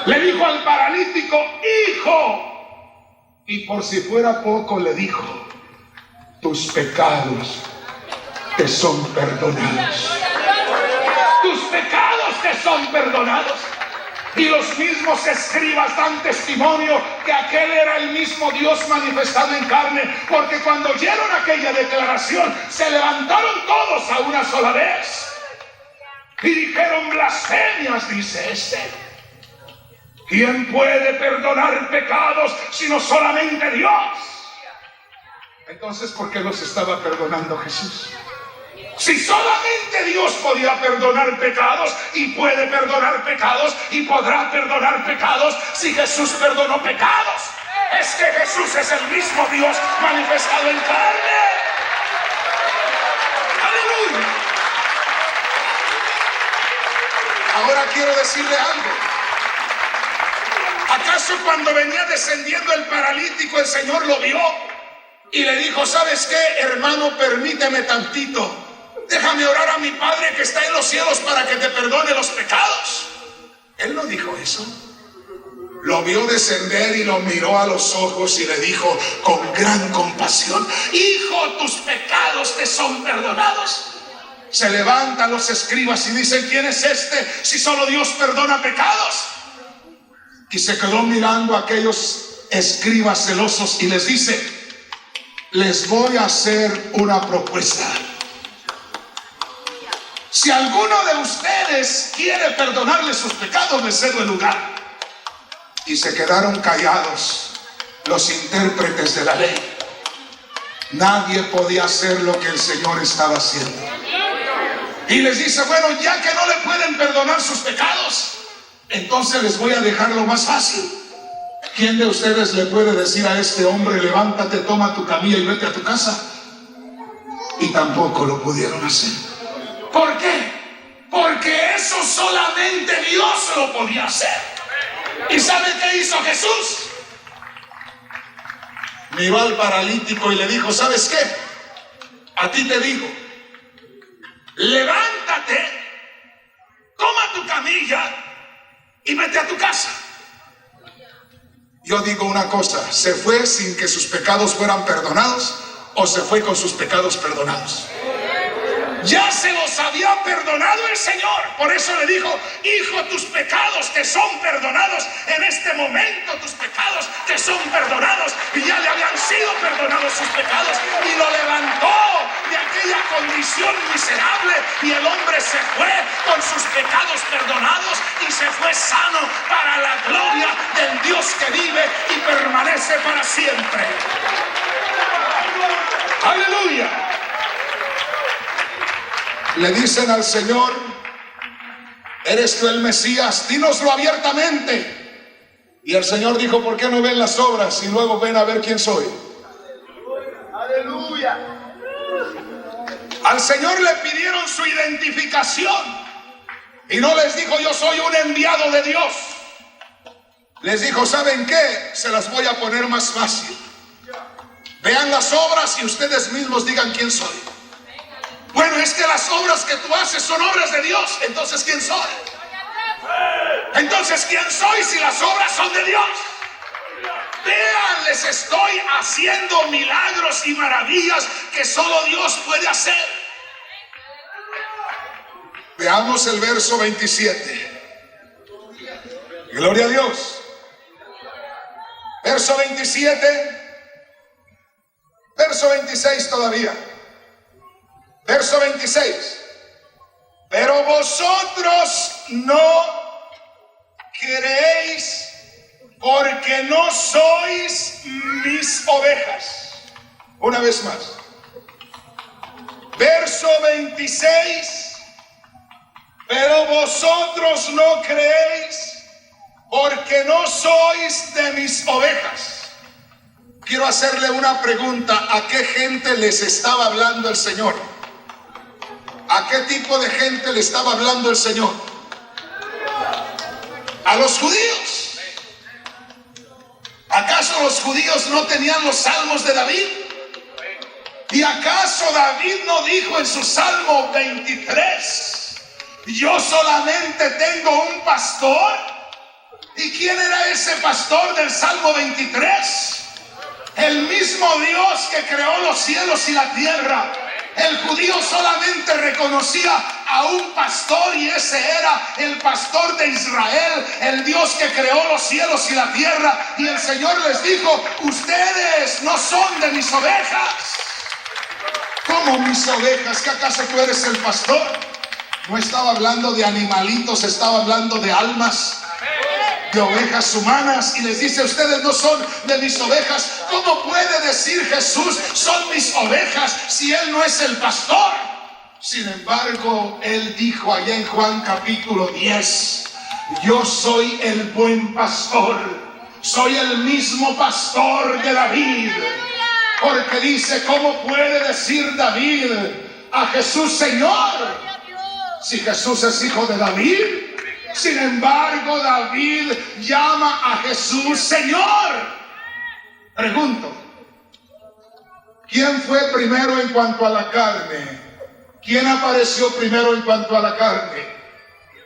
Le dijo al paralítico, hijo. Y por si fuera poco le dijo, tus pecados te son perdonados. Tus pecados te son perdonados. Y los mismos escribas dan testimonio que aquel era el mismo Dios manifestado en carne, porque cuando oyeron aquella declaración se levantaron todos a una sola vez y dijeron, blasfemias, dice este. ¿Quién puede perdonar pecados sino solamente Dios? Entonces, ¿por qué los estaba perdonando Jesús? Si solamente Dios podía perdonar pecados y puede perdonar pecados y podrá perdonar pecados, si Jesús perdonó pecados, es que Jesús es el mismo Dios manifestado en carne. ¡Aleluya! Ahora quiero decirle algo. ¿Acaso cuando venía descendiendo el paralítico el Señor lo vio y le dijo, ¿sabes qué, hermano? Permíteme tantito. Déjame orar a mi Padre que está en los cielos para que te perdone los pecados. Él no dijo eso. Lo vio descender y lo miró a los ojos y le dijo con gran compasión, hijo, tus pecados te son perdonados. Se levantan los escribas y dicen, ¿quién es este si solo Dios perdona pecados? Y se quedó mirando a aquellos escribas celosos y les dice, les voy a hacer una propuesta. Si alguno de ustedes quiere perdonarle sus pecados, le cedo el lugar. Y se quedaron callados los intérpretes de la ley. Nadie podía hacer lo que el Señor estaba haciendo. Y les dice, bueno, ya que no le pueden perdonar sus pecados, entonces les voy a dejar lo más fácil. ¿Quién de ustedes le puede decir a este hombre, levántate, toma tu camilla y vete a tu casa? Y tampoco lo pudieron hacer. ¿Por qué? Porque eso solamente Dios lo podía hacer. ¿Y sabe qué hizo Jesús? Miró al paralítico y le dijo, ¿sabes qué? A ti te digo, levántate, toma tu camilla y vete a tu casa. Yo digo una cosa, ¿se fue sin que sus pecados fueran perdonados o se fue con sus pecados perdonados? Ya se los había perdonado el Señor. Por eso le dijo, hijo, tus pecados te son perdonados. En este momento tus pecados te son perdonados. Y ya le habían sido perdonados sus pecados. Y lo levantó de aquella condición miserable. Y el hombre se fue con sus pecados perdonados. Y se fue sano para la gloria del Dios que vive y permanece para siempre. ¡Aleluya! Le dicen al Señor, ¿eres tú el Mesías? Dínoslo abiertamente. Y el Señor dijo, ¿por qué no ven las obras y luego ven a ver quién soy? Aleluya. Al Señor le pidieron su identificación y no les dijo, yo soy un enviado de Dios. Les dijo, ¿saben qué? Se las voy a poner más fácil. Vean las obras y ustedes mismos digan quién soy. Bueno, es que las obras que tú haces son obras de Dios. Entonces, ¿quién soy? Entonces, ¿quién soy si las obras son de Dios? Vean, les estoy haciendo milagros y maravillas que solo Dios puede hacer. Veamos el verso 27. Gloria a Dios. Verso 27. Verso 26 todavía. Verso 26. Pero vosotros no queréis porque no sois mis ovejas. Una vez más. Verso 26. Pero vosotros no creéis porque no sois de mis ovejas. Quiero hacerle una pregunta. ¿A qué gente les estaba hablando el Señor? ¿A qué tipo de gente le estaba hablando el Señor? A los judíos. ¿Acaso los judíos no tenían los salmos de David? ¿Y acaso David no dijo en su Salmo 23, yo solamente tengo un pastor? ¿Y quién era ese pastor del Salmo 23? El mismo Dios que creó los cielos y la tierra. El judío solamente reconocía a un pastor, y ese era el pastor de Israel, el Dios que creó los cielos y la tierra. Y el Señor les dijo, ustedes no son de mis ovejas. ¿Cómo mis ovejas? ¿Que acaso tú eres el pastor? No estaba hablando de animalitos, estaba hablando de almas, de ovejas humanas. Y les dice, ustedes no son de mis ovejas. ¿Cómo puede decir Jesús, son mis ovejas, si Él no es el pastor? Sin embargo, Él dijo allá en Juan capítulo 10, yo soy el buen pastor, soy el mismo pastor de David. Porque dice, ¿cómo puede decir David a Jesús Señor, si Jesús es hijo de David? Sin embargo, David llama a Jesús Señor. Pregunto, ¿quién fue primero en cuanto a la carne? ¿Quién apareció primero en cuanto a la carne?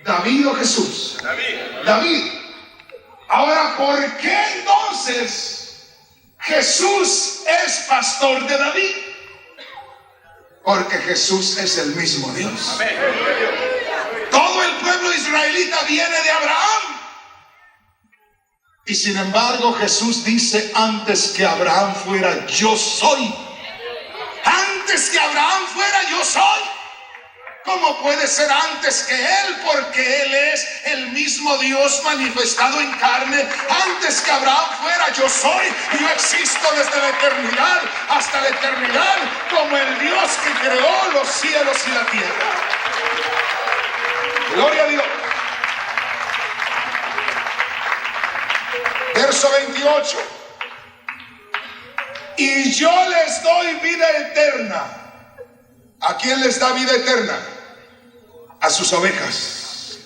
¿David o Jesús? David. Ahora, ¿por qué entonces Jesús es pastor de David? Porque Jesús es el mismo Dios. Todo el pueblo israelita viene de Abraham. Y sin embargo Jesús dice, antes que Abraham fuera, yo soy. Antes que Abraham fuera, yo soy. ¿Cómo puede ser antes que Él? Porque Él es el mismo Dios manifestado en carne. Antes que Abraham fuera, yo soy. Yo existo desde la eternidad hasta la eternidad, como el Dios que creó los cielos y la tierra. Gloria a Dios. Verso 28. Y yo les doy vida eterna. ¿A quién les da vida eterna? A sus ovejas.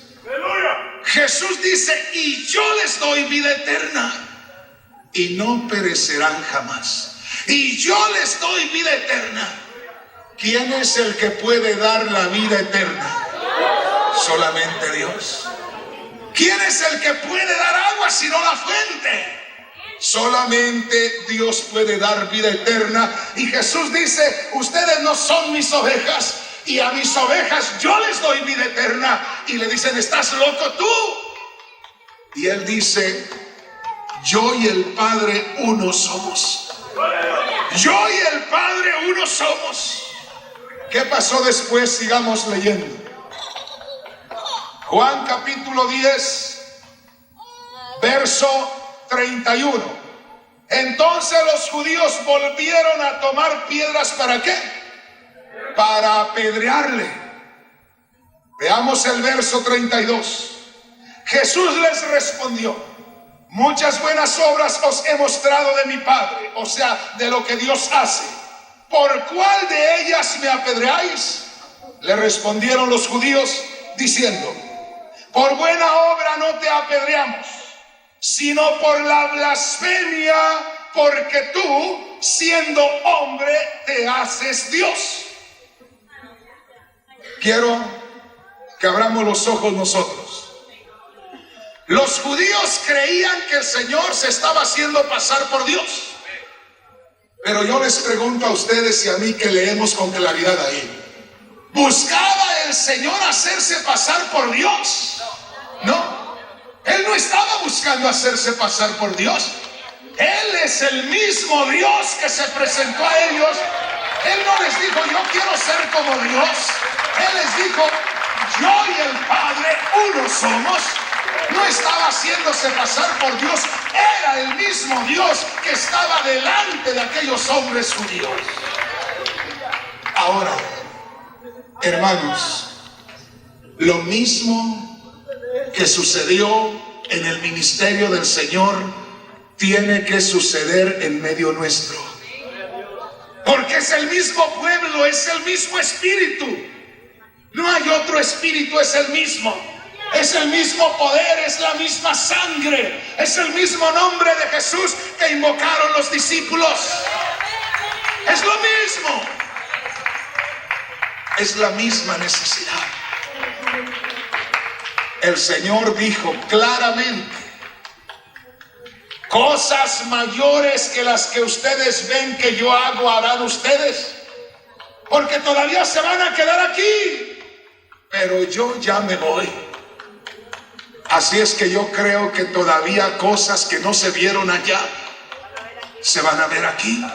Jesús dice, y yo les doy vida eterna, y no perecerán jamás. Y yo les doy vida eterna. ¿Quién es el que puede dar la vida eterna? Solamente Dios. ¿Quién es el que puede dar agua sino la fuente? Solamente Dios puede dar vida eterna. Y Jesús dice, ustedes no son mis ovejas, y a mis ovejas yo les doy vida eterna. Y le dicen, ¿estás loco tú? Y Él dice, yo y el Padre uno somos. Yo y el Padre uno somos. ¿Qué pasó después? Sigamos leyendo. Juan capítulo 10, verso 31. Entonces los judíos volvieron a tomar piedras, ¿para qué? Para apedrearle. Veamos el verso 32. Jesús les respondió, muchas buenas obras os he mostrado de mi Padre, o sea, de lo que Dios hace. ¿Por cuál de ellas me apedreáis? Le respondieron los judíos diciendo, por buena obra no te apedreamos, sino por la blasfemia, porque tú, siendo hombre, te haces Dios. Quiero que abramos los ojos nosotros. Los judíos creían que el Señor se estaba haciendo pasar por Dios. Pero yo les pregunto a ustedes y a mí que leemos con claridad ahí, ¿buscaba el Señor hacerse pasar por Dios? No, Él no estaba buscando hacerse pasar por Dios. Él es el mismo Dios que se presentó a ellos. Él no les dijo, yo quiero ser como Dios. Él les dijo, yo y el Padre uno somos. No estaba haciéndose pasar por Dios. Era el mismo Dios que estaba delante de aquellos hombres judíos. Ahora, hermanos, lo mismo que sucedió en el ministerio del Señor tiene que suceder en medio nuestro, porque es el mismo pueblo, es el mismo espíritu. No hay otro espíritu, es el mismo. Es el mismo poder, es la misma sangre, es el mismo nombre de Jesús que invocaron los discípulos. Es lo mismo. Es la misma necesidad. El Señor dijo claramente: cosas mayores que las que ustedes ven que yo hago harán ustedes, porque todavía se van a quedar aquí, pero yo ya me voy. Así es que yo creo que todavía cosas que no se vieron allá se van a ver aquí.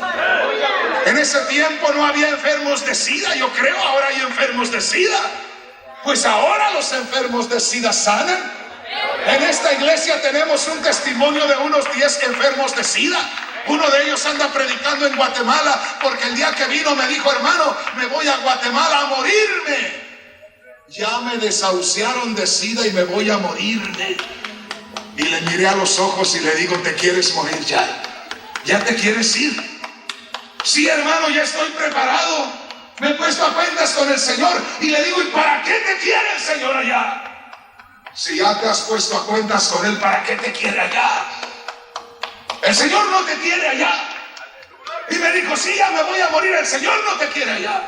En ese tiempo no había enfermos de SIDA, yo creo, ahora hay enfermos de SIDA. Pues ahora los enfermos de SIDA sanan. En esta iglesia tenemos un testimonio de unos 10 enfermos de SIDA. Uno de ellos anda predicando en Guatemala, porque el día que vino me dijo: hermano, me voy a Guatemala a morirme. Ya me desahuciaron de SIDA y me voy a morirme. Y le miré a los ojos y le digo: ¿te quieres morir ya? ¿Ya te quieres ir? Sí, hermano, ya estoy preparado. Me he puesto a cuentas con el Señor. Y le digo: ¿y para qué te quiere el Señor allá? Si ya te has puesto a cuentas con Él, ¿para qué te quiere allá? El Señor no te quiere allá. Y me dijo: sí, ya me voy a morir, el Señor no te quiere allá.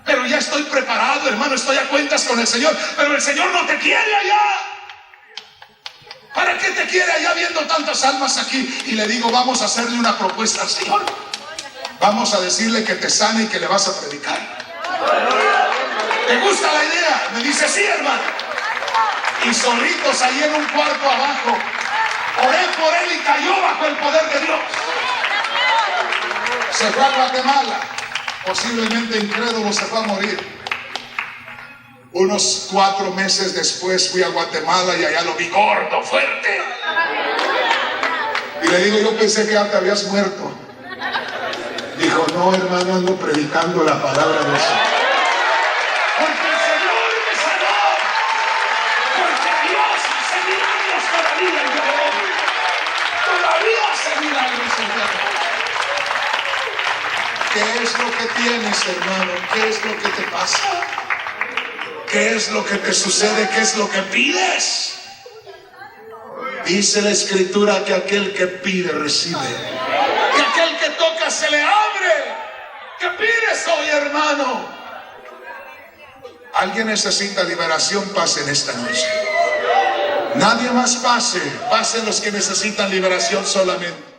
Pero ya estoy preparado, hermano, estoy a cuentas con el Señor. Pero el Señor no te quiere allá. ¿Para qué te quiere allá viendo tantas almas aquí? Y le digo: vamos a hacerle una propuesta al Señor. Vamos a decirle que te sane y que le vas a predicar. ¿Te gusta la idea? Me dice: sí, hermano. Y solitos ahí en un cuarto abajo, oré por él y cayó bajo el poder de Dios. Se fue a Guatemala, posiblemente incrédulo, se fue a morir. Unos 4 meses después fui a Guatemala y allá lo vi gordo, fuerte. Y le digo: yo pensé que ya te habías muerto. Dijo: no, hermano, ando predicando la palabra de Dios. Porque el Señor me sanó. Porque Dios hace milagros todavía en mi hoy. Todavía hace milagros en mi hoy. ¿Qué es lo que tienes, hermano? ¿Qué es lo que te pasa? ¿Qué es lo que te sucede? ¿Qué es lo que pides? Dice la Escritura que aquel que pide recibe, que aquel que toca se le abre. ¿Qué pides hoy, hermano? Alguien necesita liberación, pase en esta noche. Nadie más pase. Pasen los que necesitan liberación solamente.